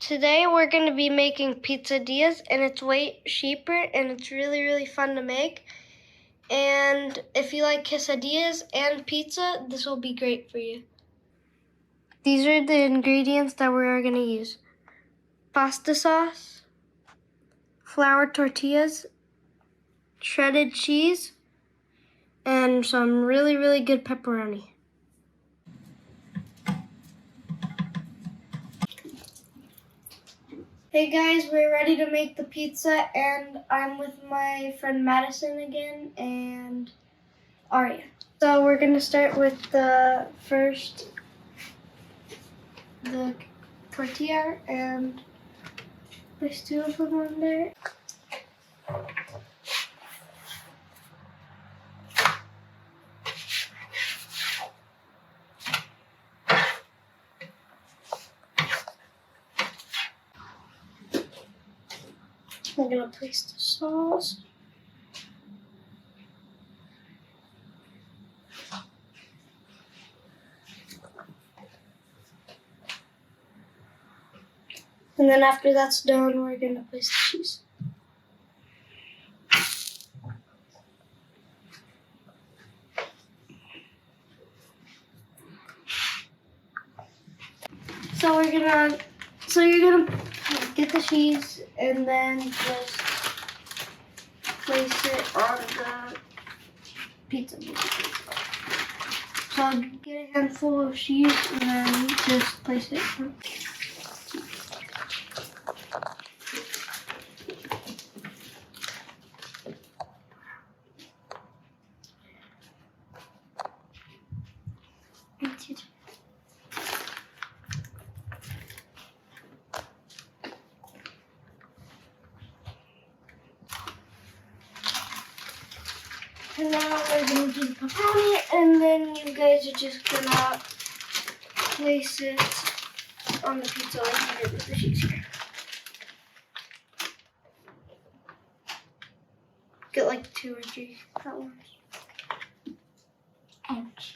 Today we're going to be making pizzadillas, and it's way cheaper and it's really, really fun to make. And if you like quesadillas and pizza, this will be great for you. These are the ingredients that we're going to use. Pasta sauce, flour tortillas, shredded cheese, and some really, really good pepperoni. Hey guys, we're ready to make the pizza, and I'm with my friend Madison again and Aria. So we're gonna start with the tortilla and place 2 of them on there. I'm gonna place the sauce. And then after that's done, we're gonna place the cheese. So you're gonna get the cheese and then just place it on the pizza. So get a handful of cheese and then just place it on. And now we're going to do the pepperoni, and then you guys are just going to place it on the pizza like you did with the cheese here. Get like 2 or 3 at once. Ouch.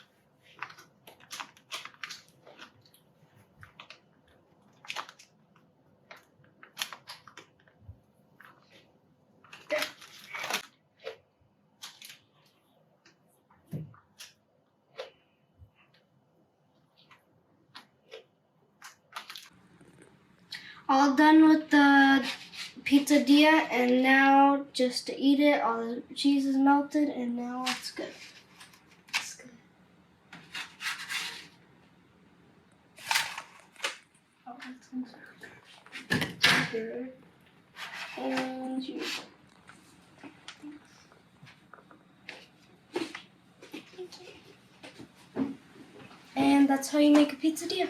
All done with the pizzadilla, and now just to eat it, all the cheese is melted, and now it's good. It's good. Oh, that sounds good. And cheese. And that's how you make a pizzadilla.